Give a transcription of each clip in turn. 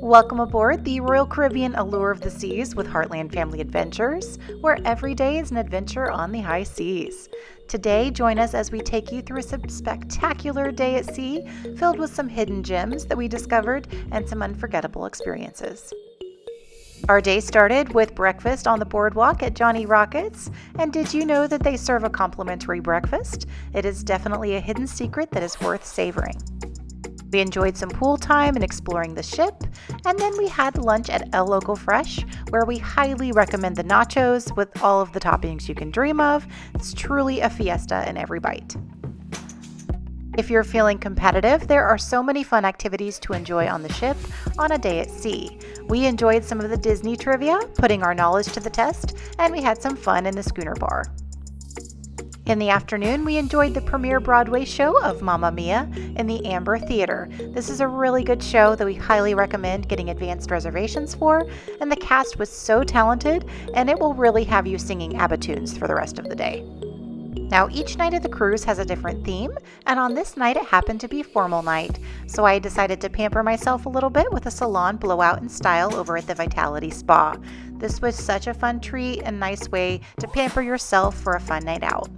Welcome aboard the Royal Caribbean Allure of the Seas with Heartland Family Adventures, where every day is an adventure on the high seas. Today, join us as we take you through a spectacular day at sea filled with some hidden gems that we discovered and some unforgettable experiences. Our day started with breakfast on the boardwalk at Johnny Rockets, and did you know that they serve a complimentary breakfast? It is definitely a hidden secret that is worth savoring. We enjoyed some pool time and exploring the ship, and then we had lunch at Loco Fresh, where we highly recommend the nachos with all of the toppings you can dream of. It's truly a fiesta in every bite. If you're feeling competitive, there are so many fun activities to enjoy on the ship on a day at sea. We enjoyed some of the Disney trivia, putting our knowledge to the test, and we had some fun in the schooner bar. In the afternoon, we enjoyed the premiere Broadway show of Mamma Mia in the Amber Theater. This is a really good show that we highly recommend getting advanced reservations for, and the cast was so talented, and it will really have you singing ABBA tunes for the rest of the day. Now, each night of the cruise has a different theme, and on this night it happened to be formal night, so I decided to pamper myself a little bit with a salon blowout in style over at the Vitality Spa. This was such a fun treat and nice way to pamper yourself for a fun night out.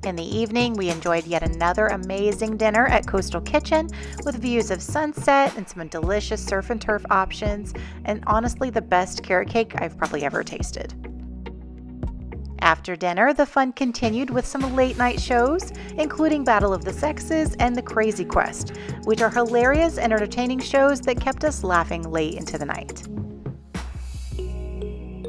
In the evening, we enjoyed yet another amazing dinner at Coastal Kitchen with views of sunset and some delicious surf and turf options, and honestly the best carrot cake I've probably ever tasted. After dinner, the fun continued with some late night shows, including Battle of the Sexes and The Crazy Quest, which are hilarious and entertaining shows that kept us laughing late into the night.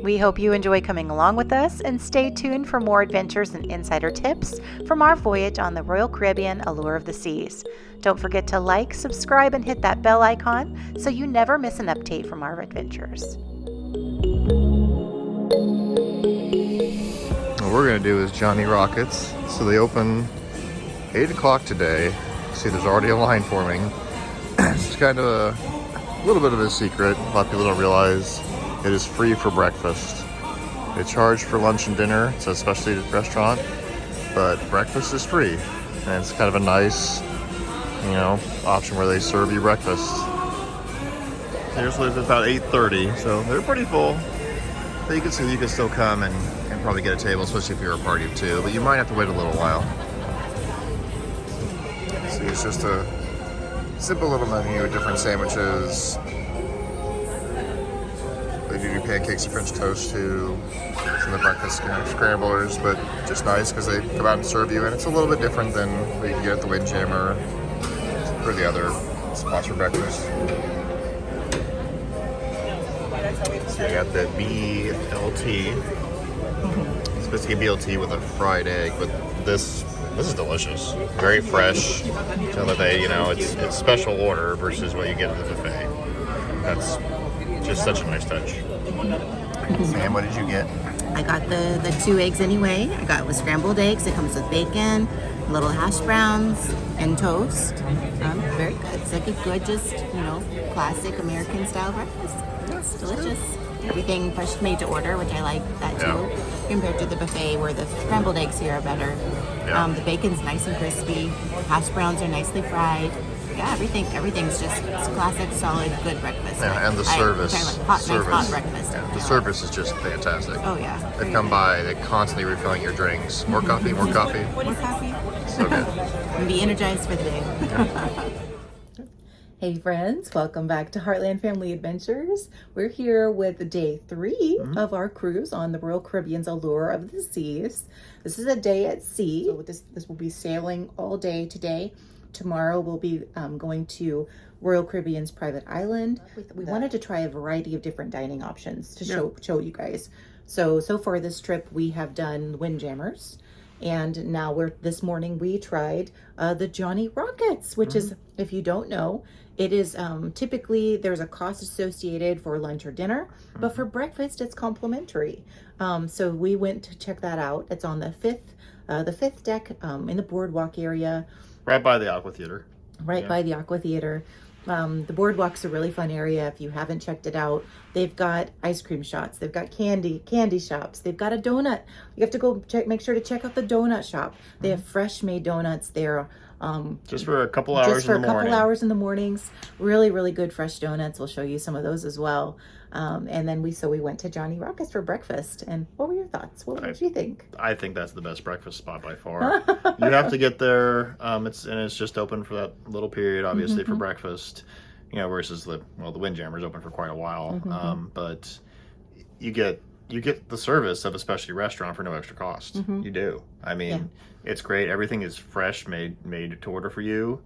We hope you enjoy coming along with us, and stay tuned for more adventures and insider tips from our voyage on the Royal Caribbean Allure of the Seas. Don't forget to like, subscribe, and hit that bell icon so you never miss an update from our adventures. What we're going to do is Johnny Rockets. So they open 8 o'clock today. See, there's already a line forming. It's kind of a little bit of a secret. A lot of people don't realize it is free for breakfast. They charge for lunch and dinner. It's a specialty restaurant, but breakfast is free. And it's kind of a nice, option where they serve you breakfast. Seriously, it's about 8:30, so they're pretty full. But you can still come and probably get a table, especially if you're a party of 2, but you might have to wait a little while. See, it's just a simple little menu with different sandwiches. They do pancakes and French toast too. Some of the breakfast scramblers, but just nice because they come out and serve you, and it's a little bit different than what you can get at the Windjammer or the other spots for breakfast. So we got the BLT. It's supposed to get BLT with a fried egg, but this is delicious. Very fresh. So that it's special order versus what you get at the buffet. That's just such a nice touch. Sam, what did you get? I got the 2 eggs anyway. I got with scrambled eggs. It comes with bacon, little hash browns, and toast. Very good. It's like a good, just classic American style breakfast. It's delicious. Everything fresh made to order, which I like that too, compared to the buffet where the scrambled eggs here are better. Yeah. The bacon's nice and crispy. Hash browns are nicely fried. Yeah, everything's just classic, solid, good breakfast. Yeah, and the service. Nice hot breakfast. Yeah, the service is just fantastic. Oh yeah. They come by, they're constantly refilling your drinks. More coffee, more coffee. More coffee. So good. And be energized for the day. Hey friends, welcome back to Heartland Family Adventures. We're here with day 3 of our cruise on the Royal Caribbean's Allure of the Seas. This is a day at sea. So this will be sailing all day today. Tomorrow we'll be going to Royal Caribbean's private island. We wanted to try a variety of different dining options to show you guys. So far this trip we have done Windjammers. And now this morning we tried the Johnny Rockets, which is, if you don't know, it is typically there's a cost associated for lunch or dinner, but for breakfast it's complimentary. So we went to check that out. It's on the fifth deck in the boardwalk area, right by the Aqua Theater. By the Aqua Theater. The boardwalk's a really fun area. If you haven't checked it out, they've got ice cream shops, they've got candy shops, they've got a donut. You have to go make sure to check out the donut shop. They have fresh made donuts there Just for a couple hours just for in the a couple morning. hours in the mornings. Really, really good fresh donuts. We'll show you some of those as well. And then we went to Johnny Rockets for breakfast. And what were your thoughts? What did you think? I think that's the best breakfast spot by far. You have to get there. It's just open for that little period, obviously, for breakfast. You know, versus the Windjammer's open for quite a while. But you get the service of a specialty restaurant for no extra cost. You do. I mean, it's great. Everything is fresh, made to order for you.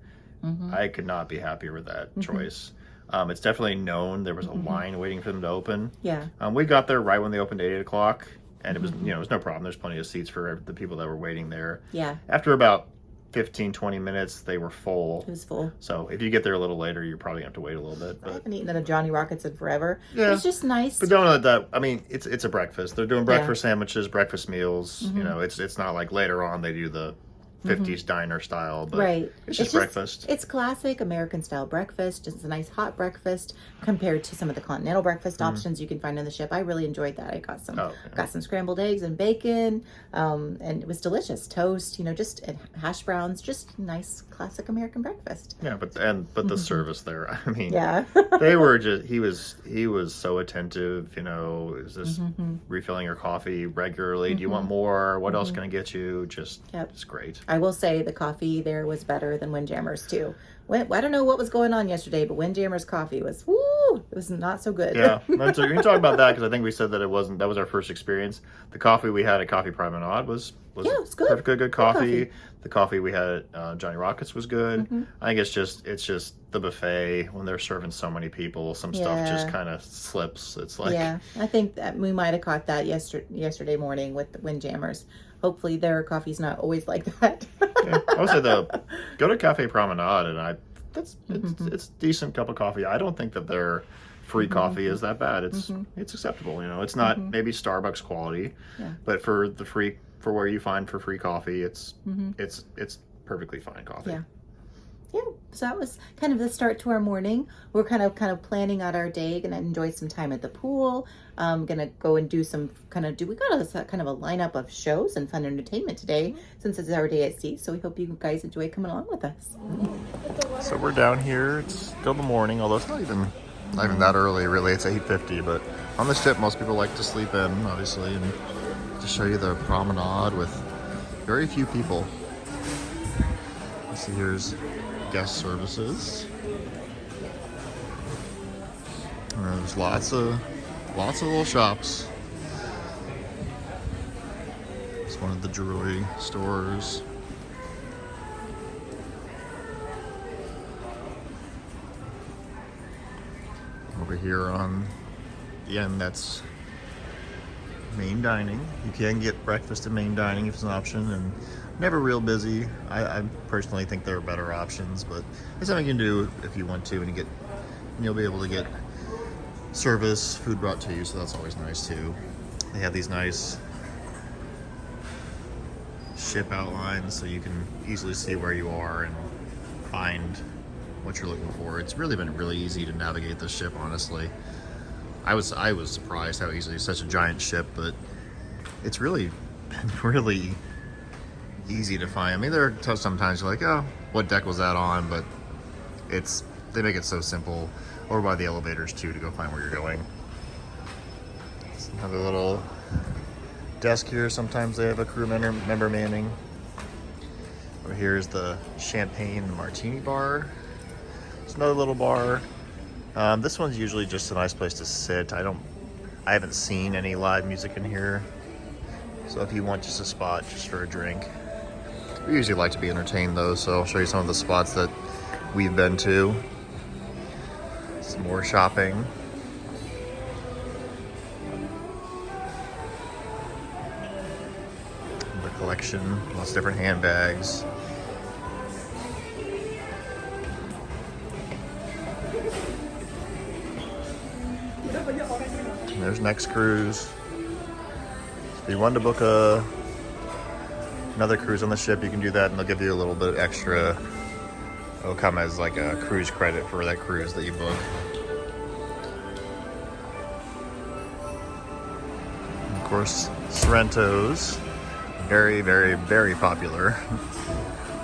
I could not be happier with that choice. It's definitely known. There was a line waiting for them to open. Yeah. We got there right when they opened at 8 o'clock, and it was it was no problem. There's plenty of seats for the people that were waiting there. Yeah. After about 15-20 minutes, they were full. It was full. So if you get there a little later, you're probably going to have to wait a little bit. But I haven't eaten at a Johnny Rockets in forever. Yeah. It's just nice. But don't let that. I mean, it's a breakfast. They're doing breakfast sandwiches, breakfast meals. You know, it's not like later on they do the 50s diner style, but it's just breakfast. It's classic American style breakfast, just a nice hot breakfast compared to some of the continental breakfast options you can find on the ship. I really enjoyed that. I got some scrambled eggs and bacon, and it was delicious. Toast, just and hash browns, just nice classic American breakfast. Yeah, but the service there, I mean, they were he was so attentive. Is this refilling your coffee regularly? Do you want more? What else can I get you? It's great. I will say the coffee there was better than Windjammer's too. I don't know what was going on yesterday, but Windjammer's coffee was, it was not so good. Yeah, so we can talk about that because I think we said that that was our first experience. The coffee we had at Coffee Promenade was it's good. Perfectly good coffee. The coffee we had at Johnny Rockets was good. I think it's just the buffet when they're serving so many people, some stuff just kind of slips. It's like I think that we might have caught that yesterday morning with the Windjammers. Hopefully their coffee's not always like that. I would say go to Cafe Promenade and it's a decent cup of coffee. I don't think that their free coffee is that bad. It's acceptable. It's not maybe Starbucks quality, but for where you find for free coffee, it's perfectly fine coffee. Yeah, so that was kind of the start to our morning. We're kind of planning out our day. Gonna enjoy some time at the pool. Gonna go and do we got a kind of a lineup of shows and fun entertainment today since it's our day at sea. So we hope you guys enjoy coming along with us. So we're down here. It's still the morning, although it's not even that early really. It's 8:50, but on the ship most people like to sleep in, obviously, and to show you the promenade with very few people. Let's see, here's guest services. And there's lots of little shops. It's one of the jewelry stores. Over here on the end, that's main dining. You can get breakfast at main dining if it's an option, and never real busy. I personally think there are better options, but it's something you can do if you want to, and you'll be able to get service, food brought to you, so that's always nice too. They have these nice ship outlines so you can easily see where you are and find what you're looking for. It's really been really easy to navigate this ship, honestly. I was surprised how easily it's such a giant ship, but it's really been really easy to find. I mean, there are sometimes you're like, oh, what deck was that on? But they make it so simple. Or by the elevators too, to go find where you're going. It's another little desk here. Sometimes they have a crew member manning. Over here is the champagne martini bar. It's another little bar. This one's usually just a nice place to sit. I haven't seen any live music in here. So if you want just a spot just for a drink. We usually like to be entertained though, so I'll show you some of the spots that we've been to. Some more shopping. The collection, lots of different handbags. And there's next cruise. If you want to book another cruise on the ship, you can do that, and they'll give you a little bit extra. It'll come as like a cruise credit for that cruise that you book. And of course, Sorrento's very, very, very popular.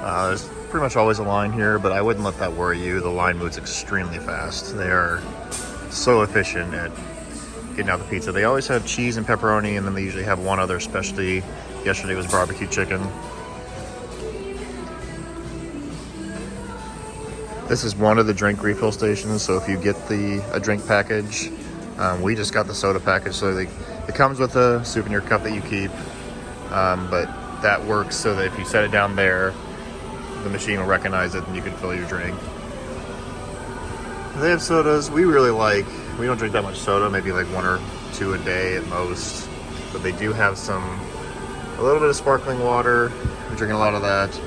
There's pretty much always a line here, but I wouldn't let that worry you. The line moves extremely fast. They are so efficient at getting out the pizza. They always have cheese and pepperoni, and then they usually have one other specialty. Yesterday was barbecue chicken. This is one of the drink refill stations, so if you get a drink package, we just got the soda package, so it comes with a souvenir cup that you keep, but that works so that if you set it down there, the machine will recognize it and you can fill your drink. They have sodas we really like. We don't drink that much soda, maybe like 1 or 2 a day at most, but they do have a little bit of sparkling water. We're drinking a lot of that.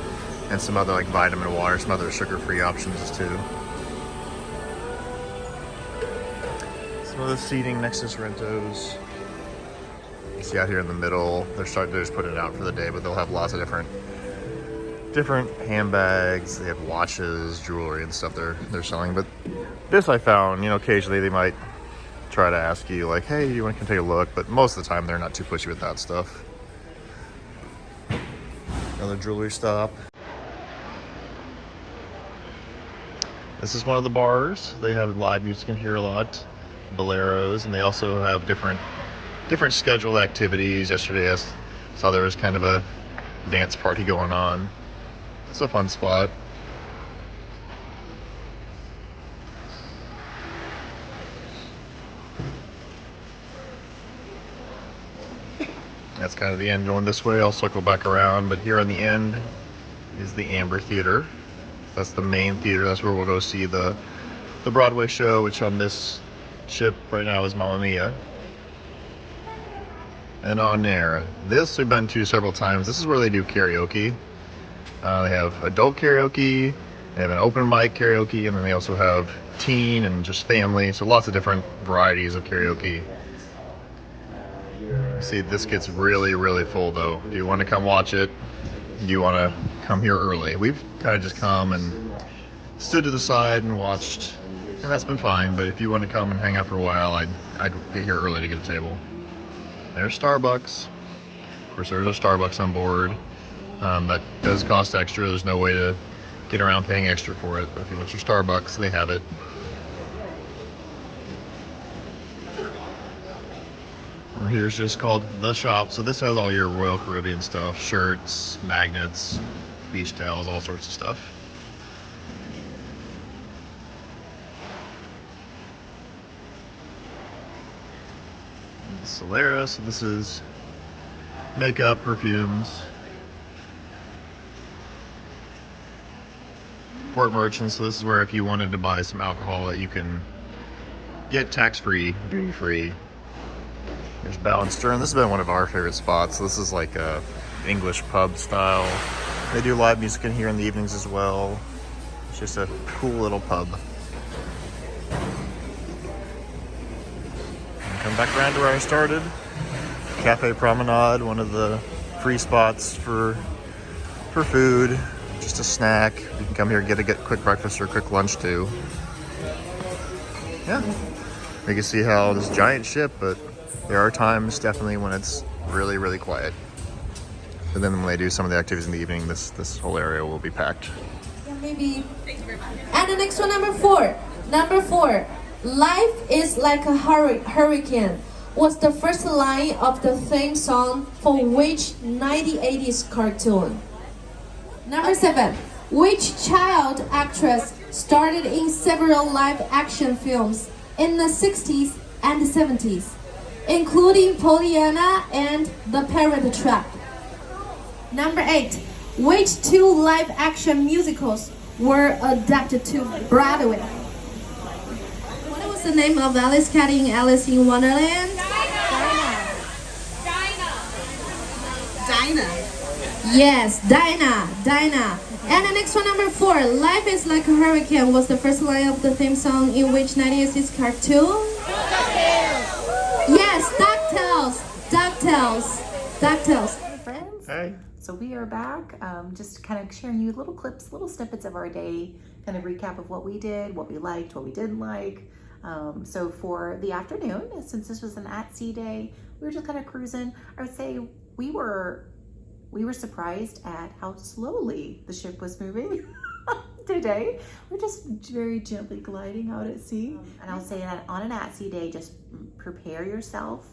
And some other like vitamin water, some other sugar-free options too. Some of the seating next to Sorrento's. You see out here in the middle, they're starting to just put it out for the day, but they'll have lots of different handbags. They have watches, jewelry, and stuff they're selling. But this I found, occasionally they might try to ask you like, hey, you want to come take a look? But most of the time they're not too pushy with that stuff. Another jewelry stop. This is one of the bars. They have live music in here a lot, boleros, and they also have different scheduled activities. Yesterday I saw there was kind of a dance party going on. It's a fun spot. That's kind of the end going this way. I'll circle back around, but here on the end is the Amber Theater. That's the main theater. That's where we'll go see the Broadway show, which on this ship right now is Mamma Mia. And on there, this we've been to several times. This is where they do karaoke. They have adult karaoke, they have an open mic karaoke, and then they also have teen and just family. So lots of different varieties of karaoke. See, this gets really, really full though. Do you want to come watch it? Do you want to come here early? We've kind of just come and stood to the side and watched, and that's been fine. But if you want to come and hang out for a while, I'd be here early to get a table. There's Starbucks. Of course, there's a Starbucks on board. That does cost extra. There's no way to get around paying extra for it. But if you want your Starbucks, they have it. Here's just called The Shop. So this has all your Royal Caribbean stuff. Shirts, magnets, beach towels, all sorts of stuff. Solera, so this is makeup, perfumes. Port merchants, so this is where if you wanted to buy some alcohol that you can get tax-free, duty-free. There's Bow and Stern. This has been one of our favorite spots. This is like a English pub style. They do live music in here in the evenings as well. It's just a cool little pub. And come back around to where I started. Cafe Promenade, one of the free spots for food. Just a snack. You can come here and get a quick breakfast or a quick lunch too. Yeah. You can see how this giant ship, but there are times definitely when it's really, really quiet. And then when they do some of the activities in the evening, this whole area will be packed. Yeah, maybe. Thanks very much. And the next one, number four. Number 4, life is like a hurricane was the first line of the theme song for which 1980s cartoon? Number 7, which child actress starred in several live action films in the 60s and 70s? Including Pollyanna and The Parent Trap. Number 8, which 2 live-action musicals were adapted to Broadway? What was the name of Alice Cat in Alice in Wonderland? Dinah. Yes, Dinah. And the next one, number 4, Life is Like a Hurricane was the first line of the theme song in which 1986 cartoon? Yes, DuckTales. Hey friends. Hey. So we are back, just kind of sharing you little clips, little snippets of our day, kind of recap of what we did, what we liked, what we didn't like. So for the afternoon, since this was an at-sea day, we were just kind of cruising. I would say we were we were surprised at how slowly the ship was moving today. We're just very gently gliding out at sea. And I'll say that on an at-sea day, just prepare yourself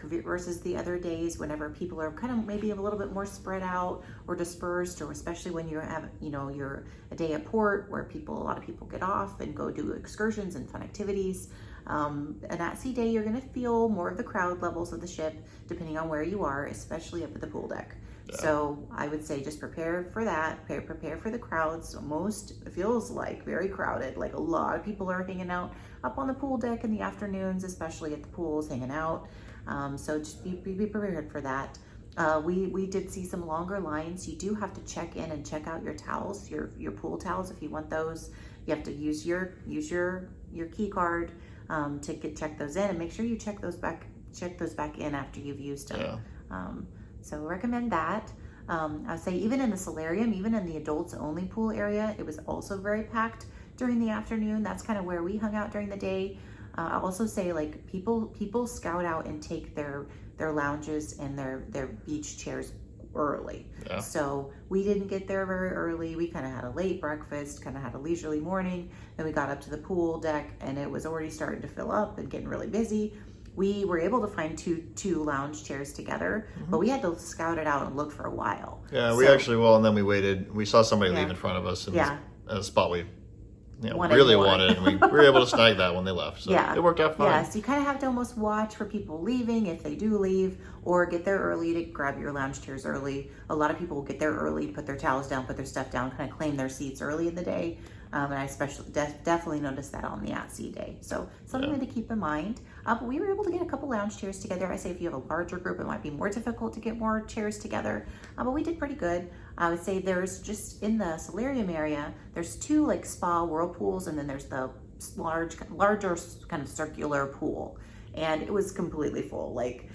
versus the other days whenever people are kind of maybe a little bit more spread out or dispersed, or especially when you're you're a day at port where a lot of people get off and go do excursions and fun activities. An at-sea day, you're going to feel more of the crowd levels of the ship depending on where you are, especially up at the pool deck. Yeah. So I would say just prepare for that, prepare for the crowds. It feels like very crowded, like a lot of people are hanging out up on the pool deck in the afternoons, especially at the pools, hanging out. So just be prepared for that. We did see some longer lines. You do have to check in and check out your towels, your pool towels. If you want those, you have to use your key card to check those in, and make sure you check those back in after you've used them. Yeah. So recommend that. I'd say even in the solarium, even in the adults only pool area, it was also very packed during the afternoon. That's kind of where we hung out during the day. I'll also say, like, people scout out and take their lounges and their beach chairs early. Yeah. So we didn't get there very early. We kind of had a late breakfast, kind of had a leisurely morning. Then we got up to the pool deck and it was already starting to fill up and getting really busy. We were able to find two lounge chairs together, but we had to scout it out and look for a while. Yeah, we actually, and then we waited. We saw somebody leave in front of us in a spot we really wanted, and we were able to snag that when they left. So it worked out fine. Yeah, so you kind of have to almost watch for people leaving if they do leave, or get there early to grab your lounge chairs early. A lot of people will get there early, put their towels down, put their stuff down, kind of claim their seats early in the day. And I especially definitely noticed that on the at-sea day. So something to keep in mind. But we were able to get a couple lounge chairs together. I say if you have a larger group, it might be more difficult to get more chairs together. But we did pretty good. I would say there's just in the solarium area, there's two like spa whirlpools, and then there's the larger kind of circular pool. And it was completely full. Like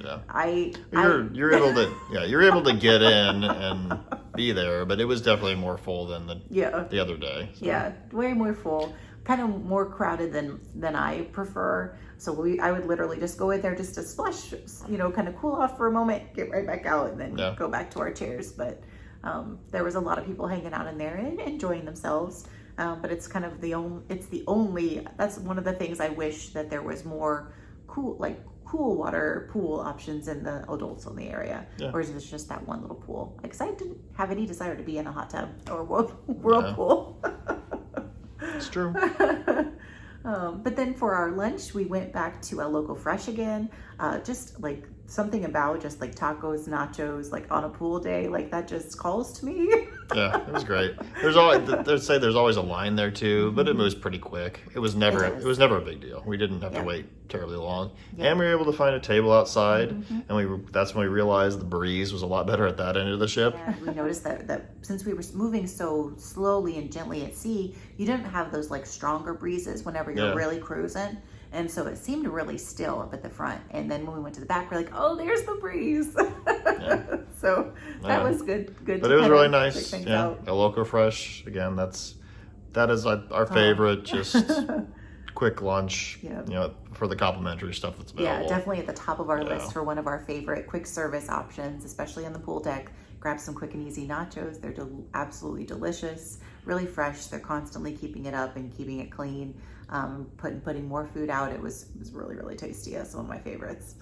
you're able to get in and be there, but it was definitely more full than the other day. So. Yeah, way more full, kind of more crowded than I prefer. So I would literally just go in there just to splash, kind of cool off for a moment, get right back out, and then go back to our chairs. But there was a lot of people hanging out in there and enjoying themselves. But it's kind of that's one of the things I wish that there was more cool water pool options in the adults only area, or is it just that one little pool? Because I didn't have any desire to be in a hot tub or whirlpool. It's true. But then for our lunch, we went back to a Loco Fresh again. Just like something about just like tacos, nachos, like on a pool day, like that just calls to me. Yeah, it was great. There's always a line there too, but it moves pretty quick. It was never a big deal. We didn't have to wait terribly long, and we were able to find a table outside, and that's when we realized the breeze was a lot better at that end of the ship. Yeah, we noticed that since we were moving so slowly and gently at sea, you didn't have those like stronger breezes whenever you're really cruising. And so it seemed really still up at the front. And then when we went to the back, we're like, oh, there's the breeze. So that was good. But it was really nice. Yeah, a Loco Fresh. Again, that is our favorite. Just quick lunch. For the complimentary stuff that's available. Yeah, definitely at the top of our list for one of our favorite quick service options, especially on the pool deck. Grab some quick and easy nachos. They're absolutely delicious, really fresh. They're constantly keeping it up and keeping it clean. Putting more food out. It was really, really tasty. That's one of my favorites.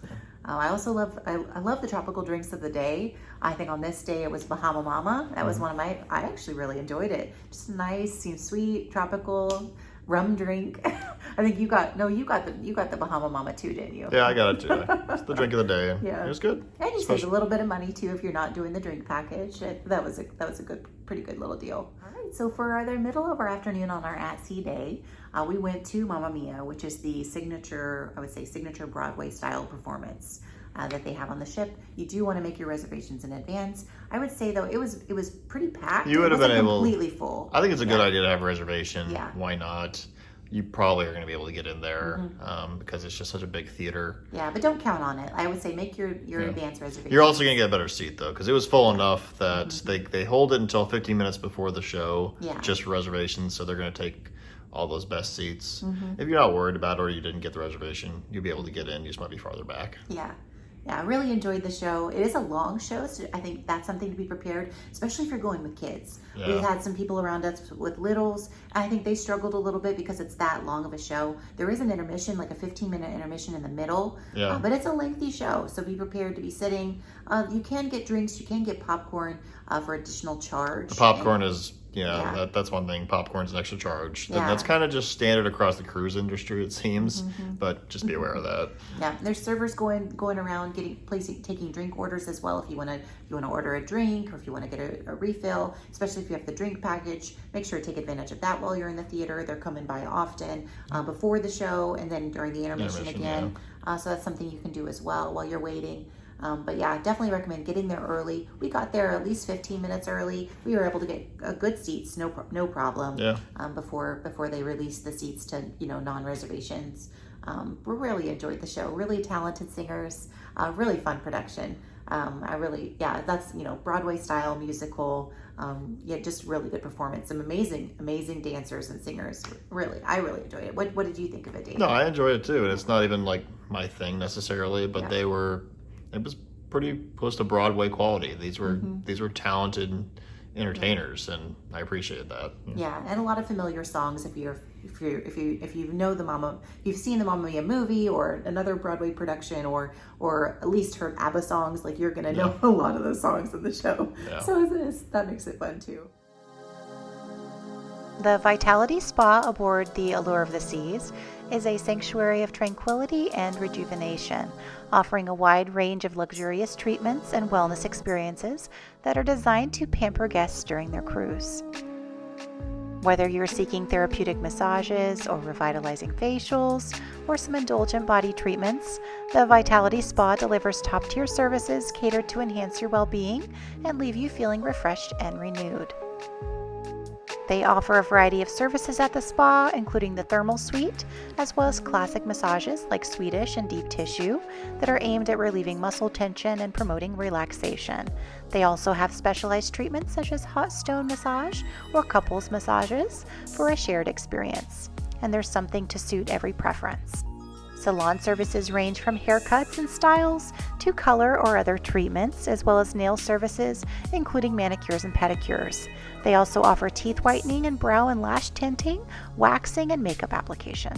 I also love the tropical drinks of the day. I think on this day it was Bahama Mama. That was one of I actually really enjoyed it. Just nice, sweet, tropical rum drink. I think you got the Bahama Mama too, didn't you? Yeah, I got it too. It's the drink of the day. Yeah, it was good. And you save a little bit of money too if you're not doing the drink package. That was a pretty good little deal. All right, so for the middle of our afternoon on our at-sea day, we went to Mamma Mia, which is the signature Broadway style performance that they have on the ship. You do want to make your reservations in advance. I would say though it was pretty packed. You would have been completely full. I think it's a good idea to have a reservation. Yeah. Why not? You probably are going to be able to get in there because it's just such a big theater. Yeah, but don't count on it. I would say make your advance reservation. You're also going to get a better seat though, because it was full enough that they hold it until 15 minutes before the show, just for reservations. So they're going to take all those best seats. If you're not worried about it or you didn't get the reservation, you'll be able to get in. You just might be farther back. Yeah. Yeah, I really enjoyed the show. It is a long show, so I think that's something to be prepared, especially if you're going with kids. Yeah. We had some people around us with littles. I think they struggled a little bit because it's that long of a show. There is an intermission, like a 15-minute intermission in the middle, Yeah. But it's a lengthy show, so be prepared to be sitting. You can get drinks, you can get popcorn for additional charge. The popcorn is, Yeah. that's one thing. Popcorn's an extra charge. Yeah. That's kind of just standard across the cruise industry, it seems, but just be aware of that. Yeah, there's servers going around taking drink orders as well. If you want to order a drink, or if you want to get a refill, especially if you have the drink package, make sure to take advantage of that while you're in the theater. They're coming by often before the show and then during the intermission again. So that's something you can do as well while you're waiting. But yeah, definitely recommend getting there early. We got there at least 15 minutes early. We were able to get good seats, no problem. Yeah. Before they released the seats to non-reservations. We really enjoyed the show. Really talented singers, really fun production. That's Broadway style musical. Just really good performance. Some amazing dancers and singers. I really enjoyed it. What did you think of it, Dave? No, I enjoyed it too, and it's not even like my thing necessarily, but it was pretty close to Broadway quality. These were talented entertainers, and I appreciate that. Yeah, and a lot of familiar songs if you know you've seen the Mamma Mia movie or another Broadway production, or at least heard ABBA songs, like you're gonna know a lot of the songs in the show. Yeah. So that makes it fun too. The Vitality Spa aboard the Allure of the Seas is a sanctuary of tranquility and rejuvenation, offering a wide range of luxurious treatments and wellness experiences that are designed to pamper guests during their cruise. Whether you're seeking therapeutic massages or revitalizing facials or some indulgent body treatments, the Vitality Spa delivers top-tier services catered to enhance your well-being and leave you feeling refreshed and renewed. They offer a variety of services at the spa, including the thermal suite, as well as classic massages like Swedish and deep tissue that are aimed at relieving muscle tension and promoting relaxation. They also have specialized treatments such as hot stone massage or couples massages for a shared experience. And there's something to suit every preference. Salon services range from haircuts and styles to color or other treatments, as well as nail services, including manicures and pedicures. They also offer teeth whitening and brow and lash tinting, waxing, and makeup application.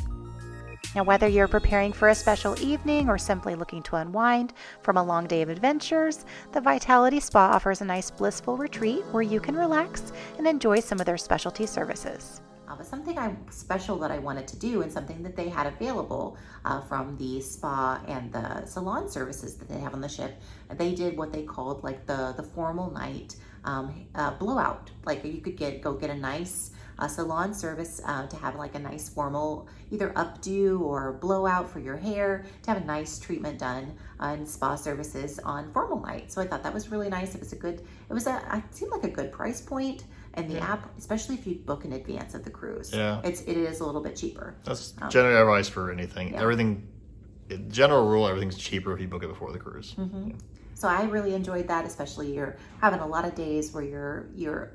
Now, whether you're preparing for a special evening or simply looking to unwind from a long day of adventures, the Vitality Spa offers a nice blissful retreat where you can relax and enjoy some of their specialty services. But something special that I wanted to do, and something that they had available from the spa and the salon services that they have on the ship, they did what they called like the formal night blowout. Like you could go get a nice salon service to have like a nice formal either updo or blowout for your hair, to have a nice treatment done, and spa services on formal night. So I thought that was really nice. It seemed like a good price point. And the app, especially if you book in advance of the cruise, it is a little bit cheaper. That's general advice for anything. Yeah. Everything, general rule, everything's cheaper if you book it before the cruise. Mm-hmm. Yeah. So I really enjoyed that, especially you're having a lot of days where you're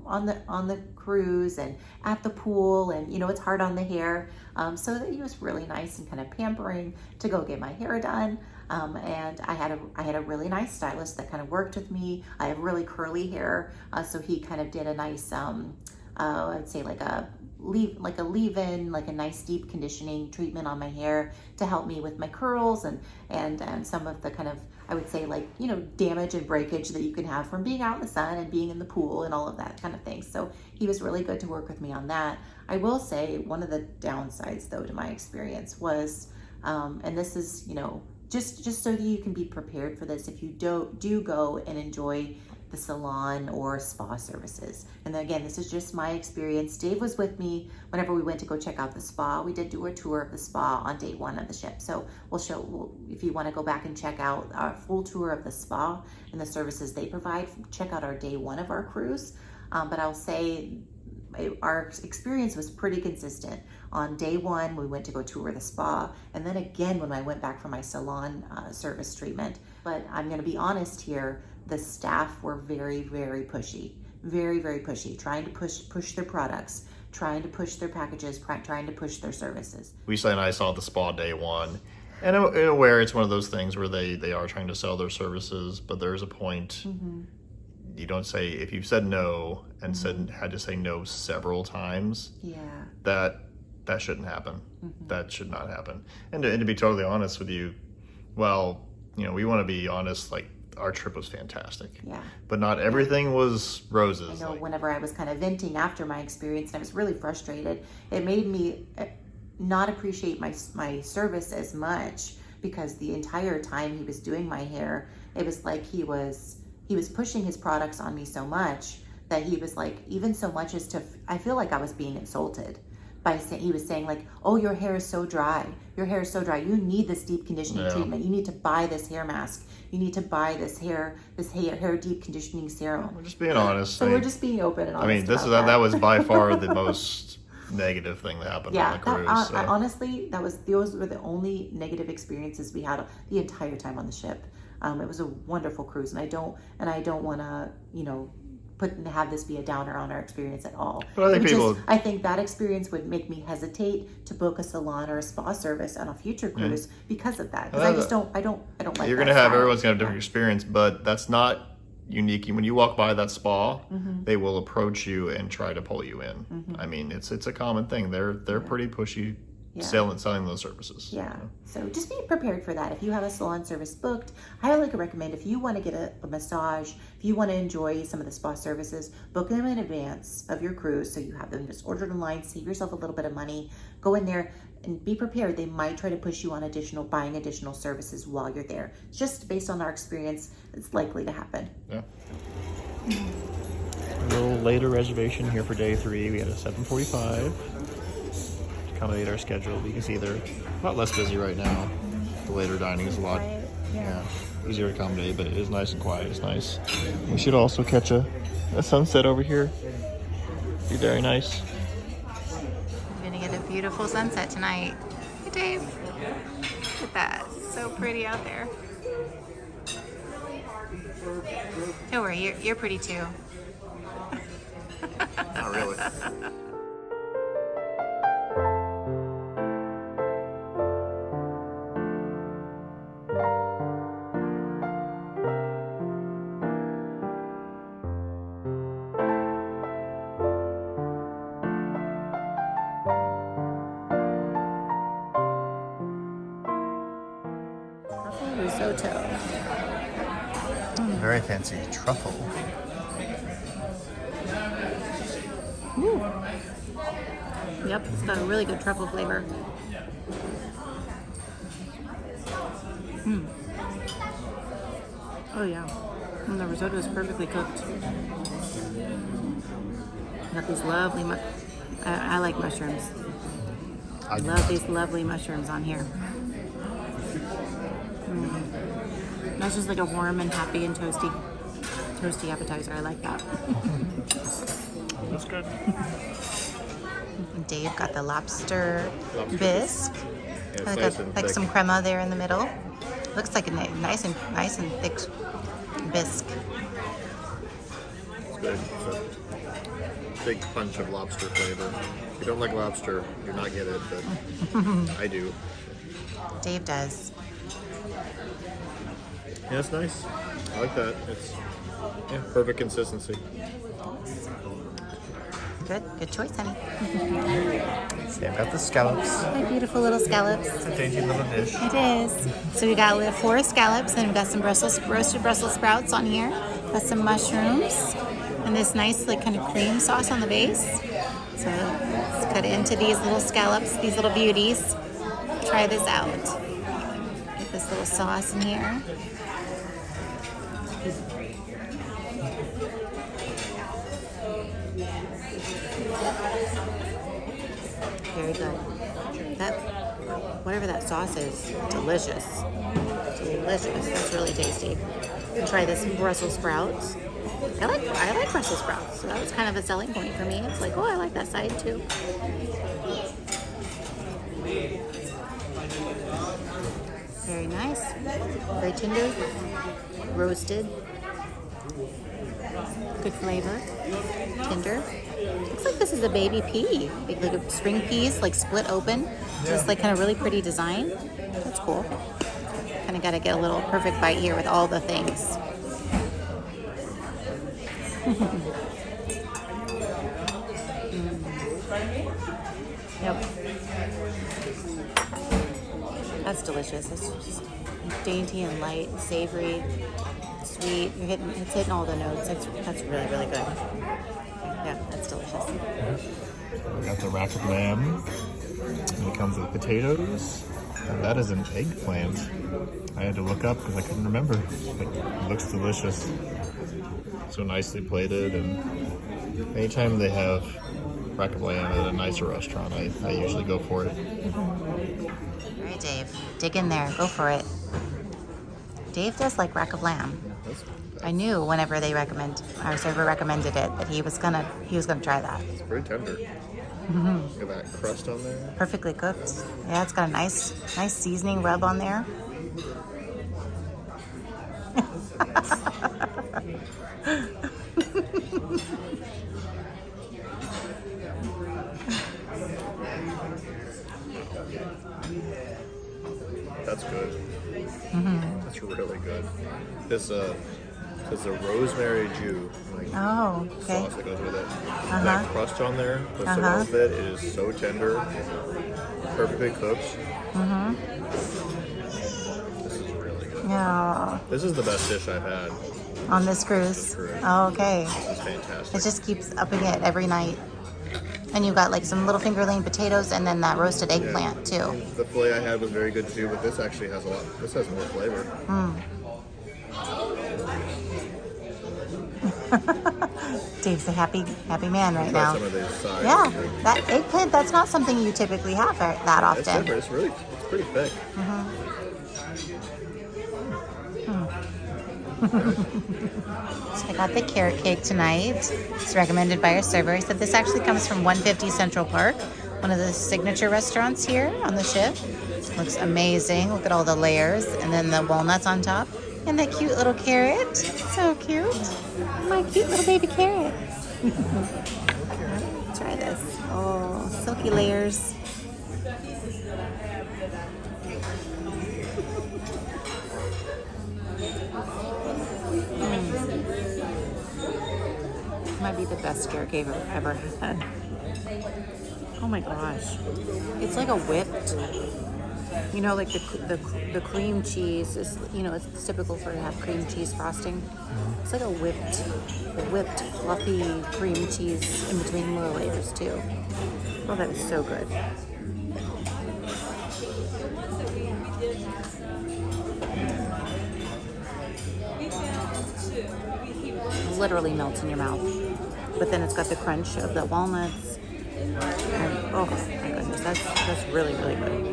on the cruise and at the pool, and it's hard on the hair. So it was really nice and kind of pampering to go get my hair done. And I had a really nice stylist that kind of worked with me. I have really curly hair, so he kind of did a nice, I'd say like a leave-in, like a nice deep conditioning treatment on my hair to help me with my curls and some of the kind of, I would say like, damage and breakage that you can have from being out in the sun and being in the pool and all of that kind of thing. So he was really good to work with me on that. I will say one of the downsides though to my experience was, and this is, just so that you can be prepared for this, if you do go and enjoy the salon or spa services. And then again, this is just my experience. Dave was with me whenever we went to go check out the spa. We did do a tour of the spa on day one of the ship. So if you want to go back and check out our full tour of the spa and the services they provide, check out our day one of our cruise. But I'll say our experience was pretty consistent. On day one, we went to go tour the spa, and then again when I went back for my salon service treatment. But I'm going to be honest here, the staff were very, very pushy, very, very pushy, trying to push their products, trying to push their packages, trying to push their services. Lisa and I saw the spa day one, And I'm aware it's one of those things where they are trying to sell their services, but there's a point. You don't say, if you've said no and had to say no several times, that shouldn't happen. That should not happen. And to be totally honest with you, well, you know, we want to be honest, like, our trip was fantastic. Yeah. But not everything was roses. I know, whenever I was kind of venting after my experience and I was really frustrated, it made me not appreciate my service as much, because the entire time he was doing my hair, it was like he was pushing his products on me so much that he was like, even so much as to, I feel like I was being insulted by saying, he was saying like, oh, your hair is so dry. Your hair is so dry. You need this deep conditioning treatment. You need to buy this hair mask. You need to buy this hair deep conditioning serum. We're just being honest. So we're just being open and honest. I mean, that was by far the most negative thing that happened on the cruise. So. Honestly, those were the only negative experiences we had the entire time on the ship. It was a wonderful cruise, and I don't want to, you know, have this be a downer on our experience at all. But I think that experience would make me hesitate to book a salon or a spa service on a future cruise because of that. Because I don't like. You're gonna have everyone's gonna have a different experience, but that's not unique. When you walk by that spa, they will approach you and try to pull you in. I mean, it's a common thing. They're pretty pushy. Selling those services. Yeah. So just be prepared for that. If you have a salon service booked, I highly recommend, if you want to get a massage, if you want to enjoy some of the spa services, book them in advance of your cruise so you have them just ordered online, save yourself a little bit of money, go in there and be prepared. They might try to push you on buying additional services while you're there. Just based on our experience, it's likely to happen. Yeah. A little later reservation here for day 3. We had a 7:45. Accommodate our schedule. You can see they're a lot less busy right now. The later dining is a lot easier to accommodate, but it is nice and quiet. It's nice. We should also catch a sunset over here. Be very nice. We're gonna get a beautiful sunset tonight. Hey, Dave. Look at that. So pretty out there. Don't worry, you're pretty too. Not really. Risotto. Very fancy truffle. Ooh. Yep, it's got a really good truffle flavor. Oh yeah, and the risotto is perfectly cooked. Got these lovely, I like mushrooms. I love these lovely mushrooms on here. That's just like a warm and happy and toasty appetizer. I like that. That's good. Dave got the lobster bisque. Yeah, like some crema there in the middle. Looks like a nice and thick bisque. It's good. It's a big punch of lobster flavor. If you don't like lobster, you're not get it, but I do. Dave does. Yeah, it's nice. I like that. It's perfect consistency. Good choice, honey. See, I've got the scallops. My beautiful little scallops. It's a dainty little dish. It is. So we have 4 scallops, and we've got some roasted Brussels sprouts on here. Got some mushrooms, and this nice like kind of cream sauce on the base. So let's cut into these little scallops, these little beauties. Try this out. Get this little sauce in here. Very good. Whatever that sauce is, delicious. Delicious. That's really tasty. Try this Brussels sprouts. I like Brussels sprouts. So that was kind of a selling point for me. It's like, oh, I like that side too. Very nice. Very tender. Roasted. Good flavor. Tender. Looks like this is a baby pea. Like a spring peas, like split open. Just like kind of really pretty design. That's cool. Kind of got to get a little perfect bite here with all the things. Yep. That's delicious. It's just dainty and light, and savory, sweet. It's hitting all the notes. That's really, really good. Yeah, that's delicious. We got the rack of lamb. And it comes with potatoes. And that is an eggplant. I had to look up because I couldn't remember. But it looks delicious. So nicely plated, and anytime they have rack of lamb at a nicer restaurant, I usually go for it. All right, Dave, dig in there. Go for it. Dave does like rack of lamb. I knew whenever our server recommended it that he was gonna try that. It's very tender. Got that crust on there. Perfectly cooked. Yeah, it's got a nice seasoning rub on there. That's good. That's really good. This is a rosemary jus, like Oh, okay. sauce that goes with it. That crust on there goes so well with it. It is so tender, perfectly cooked. This is really good. Yeah. This is the best dish I've had. On this cruise. Correct. Oh, okay. This is fantastic. It just keeps upping it every night. And you got like some little fingerling potatoes and then that roasted eggplant too. The filet I had was very good too, but this actually has a lot. This has more flavor. Dave's a happy man right Try now. some of these sides. Yeah, that eggplant, that's not something you typically have that It's often. different. It's pretty thick. So I got the carrot cake tonight. It's recommended by our server. He said this actually comes from 150 Central Park, one of the signature restaurants here on the ship. Looks amazing. Look at all the layers and then the walnuts on top. And that cute little carrot. So cute. My cute little baby carrot. Try this. Oh, silky layers. Might be the best carrot cake I've ever had. Oh my gosh. It's like a whipped, you know, like the cream cheese is, you know, it's typical for to have cream cheese frosting. It's like a whipped fluffy cream cheese in between little layers too. Oh, that is so good. Literally melts in your mouth. But then it's got the crunch of the walnuts. And, oh my goodness, that's really, really good.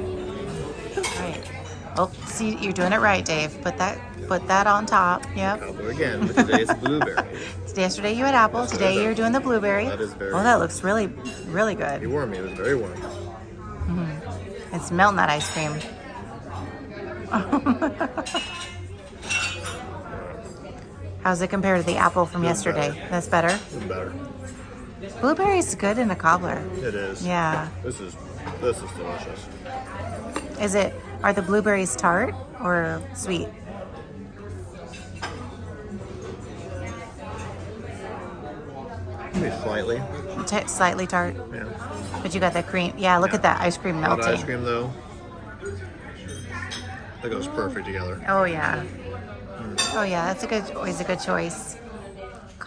All right. Oh, see, you're doing it right, Dave. Put that on top. Yep. I'll do it again, but today it's blueberry. Yesterday you had apple. Today you're doing the blueberry. That is very Oh, that looks really, really He good. warmed me. It was very warm. It's melting that ice cream. How's it compared to the apple from yesterday? better. That's better. It's better. Blueberry's good in a cobbler. It is. Yeah. This is delicious. Are the blueberries tart or sweet? Maybe slightly. Slightly tart. Yeah. But you got that cream. Yeah, look at that ice cream Hot melting. ice cream though. That goes perfect together. Oh yeah. Oh yeah, that's always a good choice.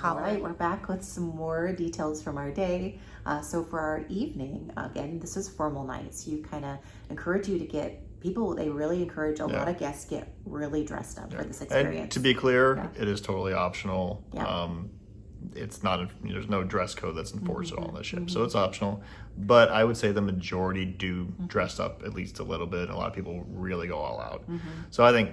All right, we're back with some more details from our day. So for our evening, again, this is formal nights. You kind of encourage you to get people, they really encourage a lot of guests get really dressed up for this experience. And to be clear, it is totally optional. Yeah. It's not, there's no dress code that's enforced at all on the ship. So it's optional. But I would say the majority do dress up at least a little bit. And a lot of people really go all out. So I think,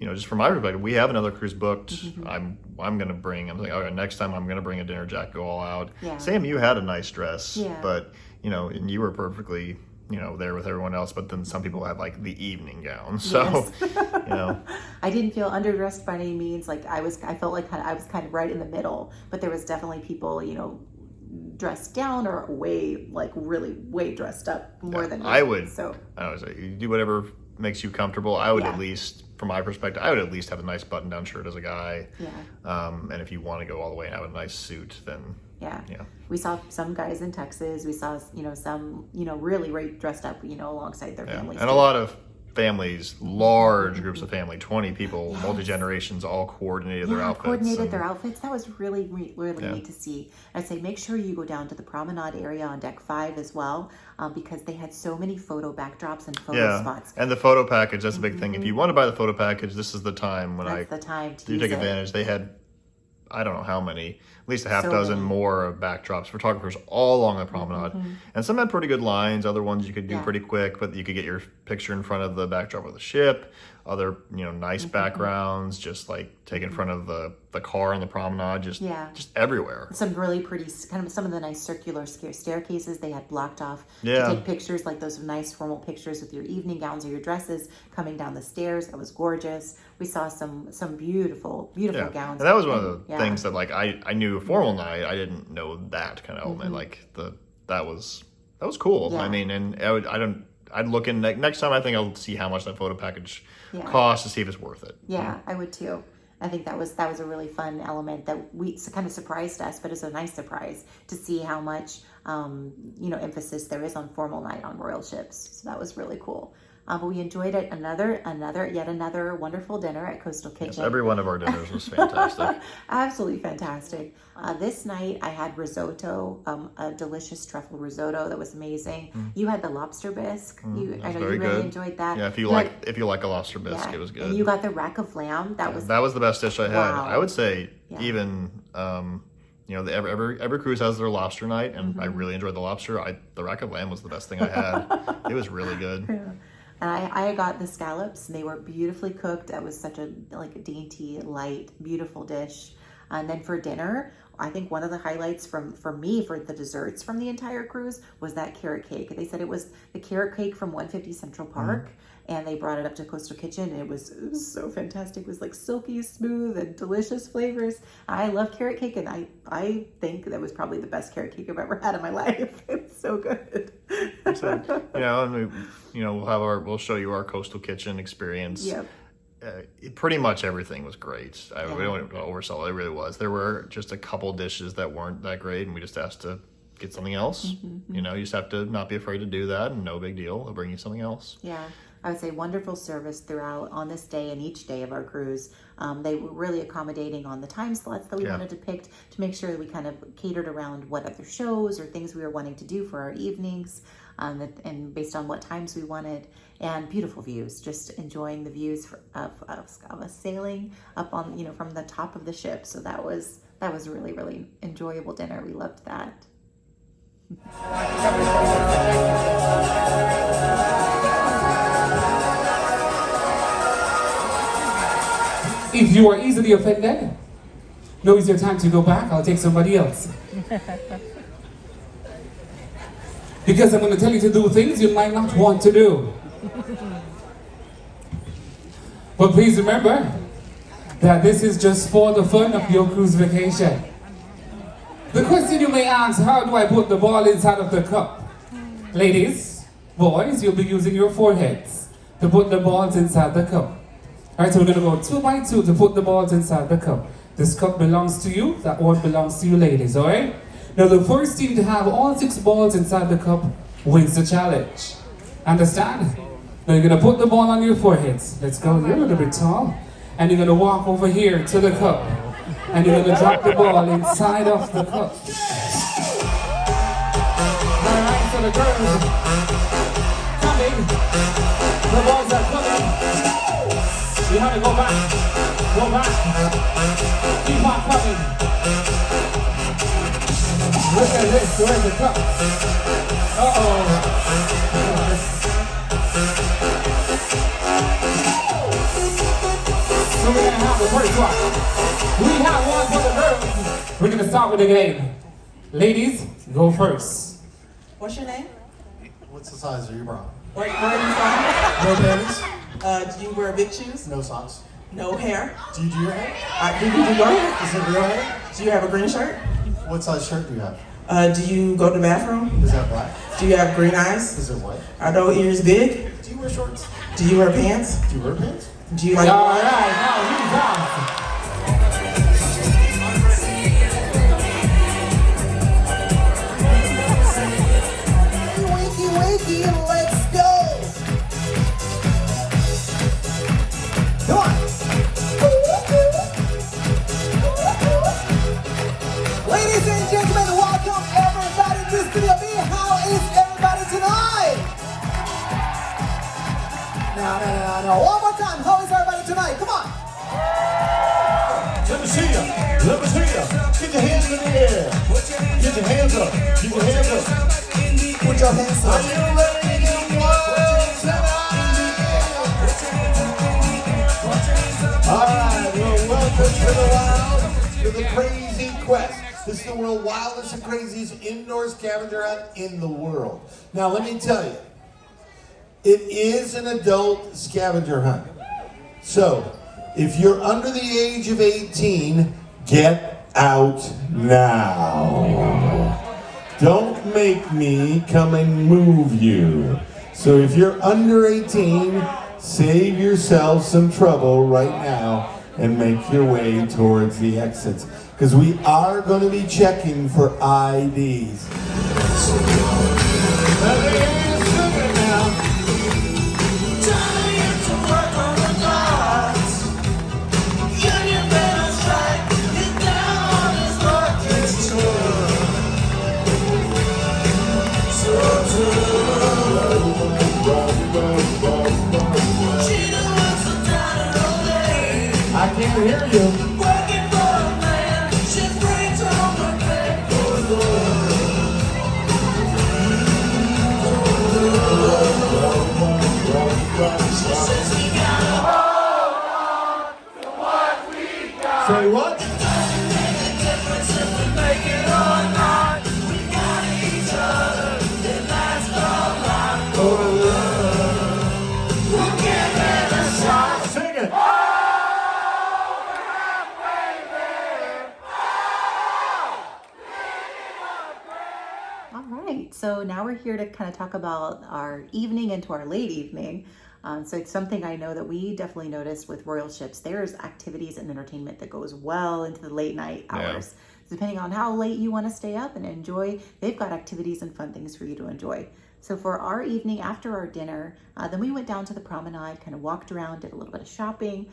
just from my perspective, we have another cruise booked. I'm going to bring, I'm like, okay, next time I'm going to bring a dinner jacket, go all out. Yeah. Sam, you had a nice dress, Yeah. but, and you were perfectly there with everyone else, but then some people had like the evening gowns. So, Yes. I didn't feel underdressed by any means. Like I felt like I was kind of right in the middle, but there was definitely people, dressed down or really way dressed up more than me. I would. So I would say you do whatever makes you comfortable. I would Yeah. at least, from my perspective, I would at least have a nice button-down shirt as a guy. yeah. And if you want to go all the way and have a nice suit, then Yeah. yeah. We saw some guys in Texas. We saw, some, really dressed up, alongside their Yeah. families. And a lot of families, large groups of family, 20 people, multi-generations, all coordinated their outfits. Coordinated their outfits. That was really Yeah. neat to see. I'd say make sure you go down to the Promenade area on deck 5 as well, because they had so many photo backdrops and photo spots. And the photo package, that's a big thing. If you want to buy the photo package, this is the time when That's the time to do use take it. advantage. They had, I don't know how many, at least a half So dozen many. more backdrops, photographers all along the promenade. And some had pretty good lines. Other ones you could do Yeah. pretty quick, but you could get your picture in front of the backdrop of the ship. Other, nice backgrounds, just like take in front of the car on the promenade, just everywhere. Some really pretty, some of the nice circular staircases they had blocked off Yeah. to take pictures, like those nice formal pictures with your evening gowns or your dresses coming down the stairs. That was gorgeous. We saw some beautiful Yeah. gowns. And that was one of the Yeah. things that like I knew a formal night. I didn't know that kind of element. Like that was cool. Yeah. I mean, and I'd look in next time. I think I'll see how much that photo package Yeah. costs to see if it's worth it. Yeah, I would too. I think that was a really fun element that kind of surprised us, but it's a nice surprise to see how much emphasis there is on formal night on royal ships. So that was really cool. But we enjoyed it. Yet another wonderful dinner at Coastal Kitchen. Yes, every one of our dinners was fantastic. Absolutely fantastic. This night I had risotto, a delicious truffle risotto that was amazing. You had the lobster bisque. I know you very really good. enjoyed that. Yeah, if you like a lobster bisque, it was good. And you got the rack of lamb. That was the best dish I had. Wow. I would say Yeah. even every cruise has their lobster night, and I really enjoyed the lobster. The rack of lamb was the best thing I had. It was really good. Yeah. And I got the scallops, and they were beautifully cooked. That was such a dainty, light, beautiful dish. And then for dinner, I think one of the highlights for me for the desserts from the entire cruise was that carrot cake. They said it was the carrot cake from 150 Central Park, and they brought it up to Coastal Kitchen, and it was so fantastic. It was like silky smooth and delicious flavors. I love carrot cake, and I think that was probably the best carrot cake I've ever had in my life. It's so good. So, and we'll show you our Coastal Kitchen experience. Yep. Pretty much everything was great. We don't want to oversell it. It really was. There were just a couple dishes that weren't that great, and we just asked to get something else. You just have to not be afraid to do that, and no big deal. They'll bring you something else. Yeah, I would say wonderful service throughout on this day and each day of our cruise. They were really accommodating on the time slots that we wanted to pick to make sure that we kind of catered around what other shows or things we were wanting to do for our evenings, and based on what times we wanted. And beautiful views, just enjoying the views of us sailing up on from the top of the ship. So that was really, really enjoyable dinner. We loved that. If you are easily offended, now is your time to go back. I'll take somebody else. Because I'm going to tell you to do things you might not want to do. But please remember that this is just for the fun of your cruise vacation. The question you may ask, how do I put the ball inside of the cup? Ladies, boys, you'll be using your foreheads to put the balls inside the cup. Alright, so we're going to go 2 by 2 to put the balls inside the cup. This cup belongs to you, that one belongs to you ladies, alright? Now the first team to have all 6 balls inside the cup wins the challenge. Understand? Now you're going to put the ball on your foreheads. Let's go, you're a little bit tall. And you're going to walk over here to the cup. And you're going to drop the ball inside of the cup. Alright, so the girls coming. The balls are coming. You have to go back. Go back. Keep on coming. Look at this. Where's the cup? Uh-oh. So we're going to have the first one. We have one for the girls. We're going to start with the game. Ladies, go first. What's your name? What's size of your bra? Where are you from? No panties, Do you wear big shoes? no socks. No hair? Do you do your hair? Do you do your hair? Is it real hair? Do you have a green shirt? What size shirt do you have? Do you go to the bathroom? Is that black? Do you have green eyes? Is it white? Are those ears big? Do you wear shorts? Do you wear pants? Do you wear pants? Do you like All right, now he's off. Wakey, wakey, let's go! Come on! Ladies and gentlemen, welcome everybody to Studio B. How is everybody tonight? No. One more time. How is everybody tonight? Come on. Let me see ya. Let me see ya. Get your hands in the air. Get your hands up. Get your hands up. Put your hands up. Are you ready to work tonight? All right. Well, welcome to the wild, to the crazy quest. This is the world's wildest and craziest indoor scavenger hunt in the world. Now, let me tell you, it is an adult scavenger hunt. So, if you're under the age of 18, get out now. Don't make me come and move you. So if you're under 18, save yourself some trouble right now and make your way towards the exits. Because we are going to be checking for IDs. I can't hear you. Say what? Sing it. All right, so now we're here to kind of talk about our evening into our late evening. So it's something I know that we definitely noticed with Royal Ships. There's activities and entertainment that goes well into the late night hours. So depending on how late you want to stay up and enjoy, they've got activities and fun things for you to enjoy. So for our evening after our dinner, then we went down to the Promenade, kind of walked around, did a little bit of shopping.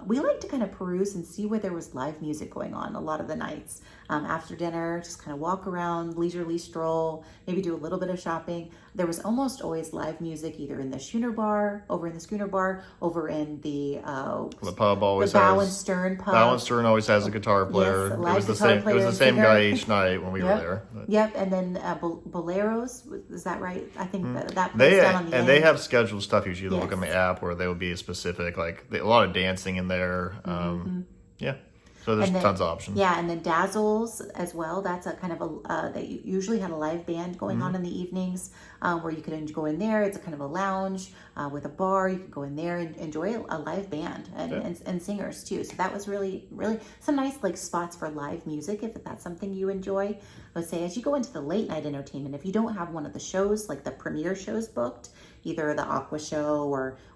We like to kind of peruse and see where there was live music going on a lot of the nights. After dinner, just kind of walk around, leisurely stroll, maybe do a little bit of shopping. There was almost always live music either in the schooner bar, over in the pub always the Bow has. and Stern pub. Bow and Stern always has a guitar player. Yes, a it live was the guitar same. It player was the and same singer. guy each night when we were there. But Yep, and then Boleros, is that right? I think that they place down on the end. they have scheduled stuff usually. Look Yes. on the app where they will be specific, like a lot of dancing in there. Yeah, so there's And then- tons of options. Yeah, and then Dazzles as well. That's a kind of they usually had a live band going on in the evenings where you could go in there. It's a kind of a lounge with a bar. You could go in there and enjoy a live band and singers too. So that was really some nice like spots for live music if that's something you enjoy. I would say as you go into the late night entertainment, if you don't have one of the shows like the premiere shows booked, either the Aqua Show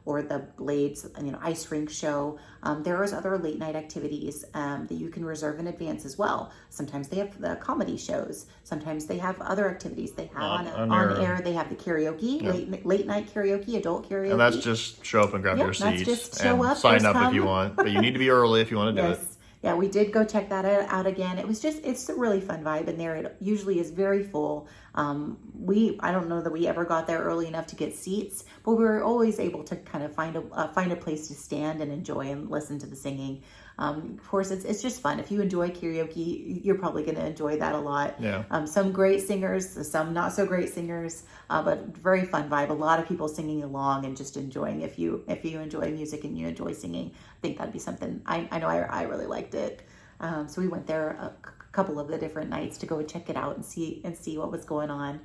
or the Blades, ice rink show. There is other late night activities that you can reserve in advance as well. Sometimes they have the comedy shows. Sometimes they have other activities. They have on air. They have the karaoke, late night karaoke, adult karaoke. And that's just show up and grab your that's seats just show and up, sign just up if come. you want. But you need to be early if you want to do it. Yeah, we did go check that out again. It's a really fun vibe in there. It usually is very full. I don't know that we ever got there early enough to get seats, but we were always able to kind of find a place to stand and enjoy and listen to the singing. Of course, it's just fun. If you enjoy karaoke, you're probably going to enjoy that a lot. Yeah. Some great singers, some not so great singers, but very fun vibe. A lot of people singing along and just enjoying. If you enjoy music and you enjoy singing, I think that'd be something. I know I really liked it. So we went there a couple of the different nights to go check it out and see what was going on.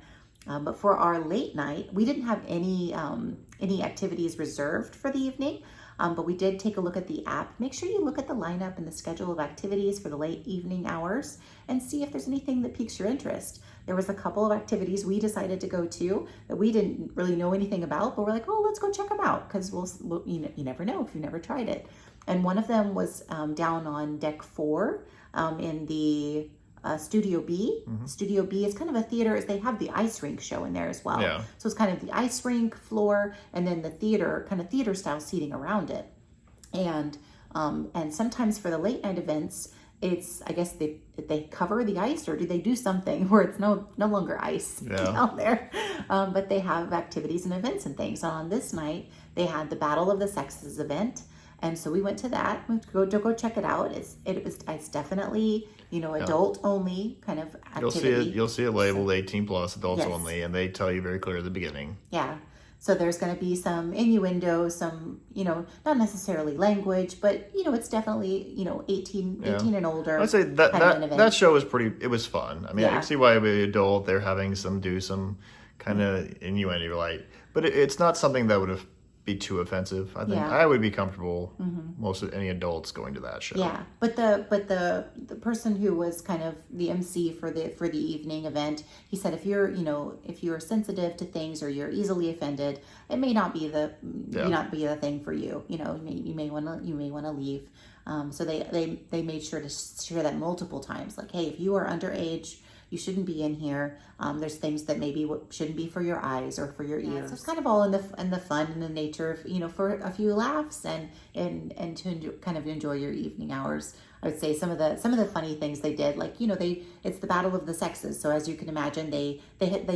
But for our late night, we didn't have any activities reserved for the evening, but we did take a look at the app. Make sure you look at the lineup and the schedule of activities for the late evening hours and see if there's anything that piques your interest. There was a couple of activities we decided to go to that we didn't really know anything about, but we're like, oh, let's go check them out, because you never know if you've never tried it. And one of them was down on deck 4 in the Studio B. Studio B is kind of a theater. They have the ice rink show in there as well. Yeah. So it's kind of the ice rink floor and then the theater, kind of theater style seating around it. And sometimes for the late night events, it's, I guess they cover the ice, or do they do something where it's no longer ice down there? But they have activities and events and things. So on this night, they had the Battle of the Sexes event. And so we went to that. We went to go check it out. It's definitely, adult only kind of activity. You'll see it labeled 18 plus, adults only, and they tell you very clear at the beginning. Yeah. So there's going to be some innuendo, some, not necessarily language, but it's definitely, 18 and older. I'd say that show was it was fun. I mean, I can see why the adult, they're having some kind of innuendo, like, but it's not something that would have be too offensive. I think I would be comfortable most of any adults going to that show. Yeah, but the person who was kind of the MC for the evening event, he said if you're sensitive to things or you're easily offended, it may not be the thing for you. You may want to leave. So they made sure to share that multiple times. Like, hey, if you are underage, you shouldn't be in here. There's things that maybe shouldn't be for your eyes or for your ears. So it's kind of all in the fun and the nature of, for a few laughs and to kind of enjoy your evening hours. I would say some of the funny things they did, like, it's the Battle of the Sexes. So as you can imagine, they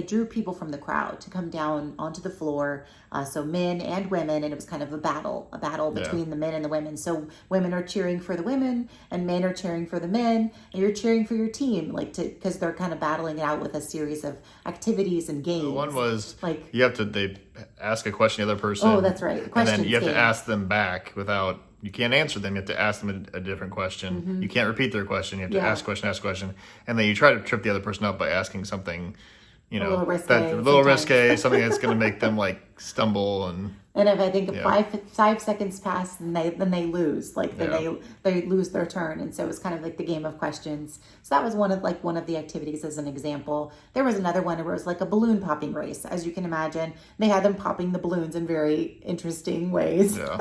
drew people from the crowd to come down onto the floor. So men and women, and it was kind of a battle between the men and the women. So women are cheering for the women and men are cheering for the men, and you're cheering for your team, because they're kind of battling it out with a series of activities and games. One was like they ask a question to the other person. Oh, that's right. And then you have to ask them back without. You can't answer them. You have to ask them a different question. You can't repeat their question. You have to ask question. And then you try to trip the other person up by asking something, a little risque, something that's going to make them stumble. And if I think 5 seconds pass, then they lose. They lose their turn. And so it was kind of like the game of questions. So that was one of the activities as an example. There was another one where it was like a balloon popping race. As you can imagine, they had them popping the balloons in very interesting ways. Yeah.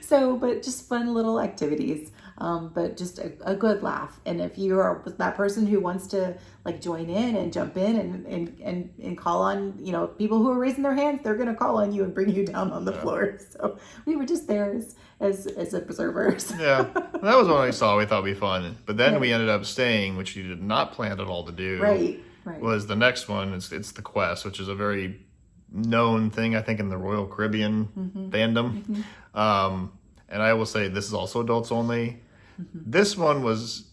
So, but just fun little activities, but just a good laugh. And if you are that person who wants to join in and jump in and call on, people who are raising their hands, they're going to call on you and bring you down on the floor. So we were just there as observers. Yeah, that was one I saw. We thought would be fun. But then we ended up staying, which you did not plan at all to do. Right. Was the next one. It's the Quest, which is a very known thing, I think, in the Royal Caribbean fandom. And I will say this is also adults only. This one was,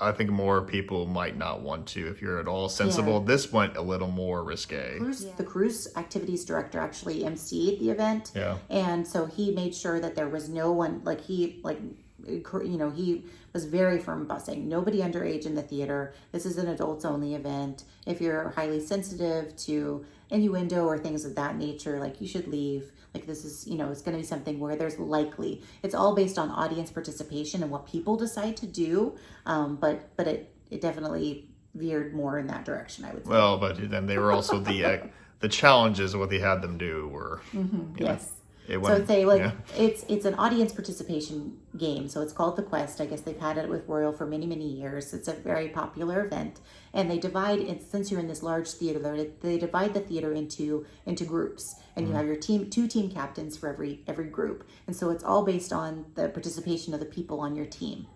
I think, more people might not want to if you're at all sensible. Yeah. This went a little more risque. The cruise activities director actually emceed the event. Yeah. And so he made sure that there was no one, he was very firm about saying nobody underage in the theater. This is an adults only event. If you're highly sensitive to innuendo or things of that nature, you should leave. This is, it's going to be something where it's all based on audience participation and what people decide to do. But it definitely veered more in that direction, I would say. Well, but then they were also the challenges of what they had them do were, yes. So I'd say it's an audience participation game. So it's called the Quest. I guess they've had it with Royal for many, many years. It's a very popular event, and they divide it, since you're in this large theater. They divide the theater into groups, and you have your two team captains for every group. And so it's all based on the participation of the people on your team.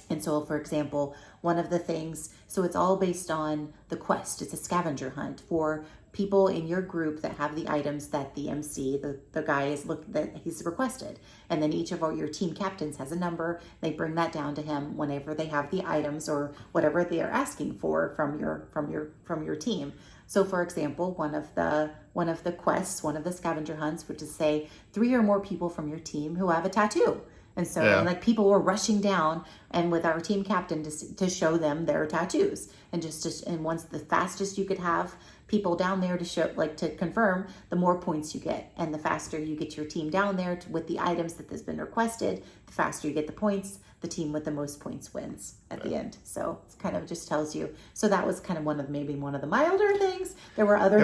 And so, for example, one of the things, so it's all based on the quest. It's a scavenger hunt for people in your group that have the items that the MC, the guy that he's requested. And then each of your team captains has a number. They bring that down to him whenever they have the items or whatever they are asking for from your team. So, for example, one of the quests, one of the scavenger hunts, would just say 3 or more people from your team who have a tattoo. And so people were rushing down and with our team captain to show them their tattoos. And once the fastest you could have people down there to show, like to confirm, the more points you get. And the faster you get your team down there with the items that has been requested, the faster you get the points. The team with the most points wins at the end. So it kind of just tells you. So that was kind of one of the milder things. There were other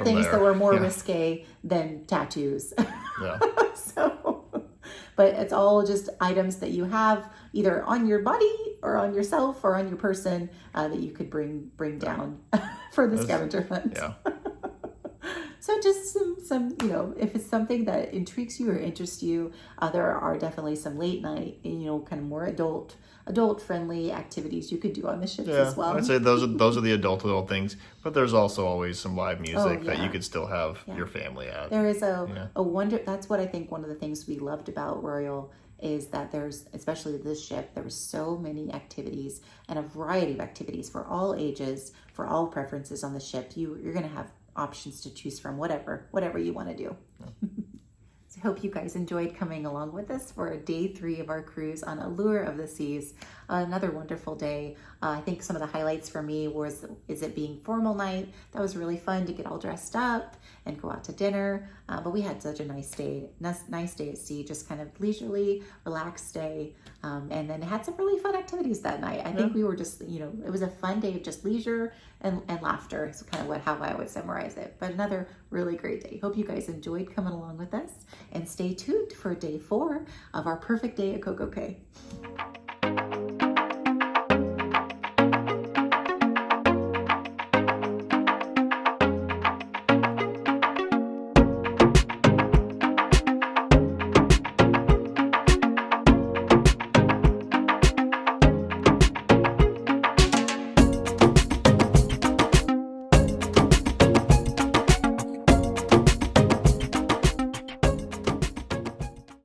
things that were more risque than tattoos. Yeah. But it's all just items that you have either on your body or on yourself or on your person that you could bring down for the scavenger hunt. Yeah. So just some, you know, if it's something that intrigues you or interests you, there are definitely some late night, you know, kind of more adult friendly activities you could do on the ships as well. I'd say those are the adult things, but there's also always some live music that you could still have your family at. There is a wonder. That's what I think one of the things we loved about Royal is that there's, especially this ship, there were so many activities and a variety of activities for all ages, for all preferences on the ship. You're going to have options to choose from, whatever you want to do. So I hope you guys enjoyed coming along with us for day 3 of our cruise on Allure of the Seas. Another wonderful day. I think some of the highlights for me is it being formal night. That was really fun to get all dressed up and go out to dinner. But we had such a nice day at sea, just kind of leisurely, relaxed day. And then had some really fun activities that night. I think we were just, you know, it was a fun day of just leisure and laughter. It's kind of how I would summarize it. But another really great day. Hope you guys enjoyed coming along with us, and stay tuned for day 4 of our perfect day at Coco Cay.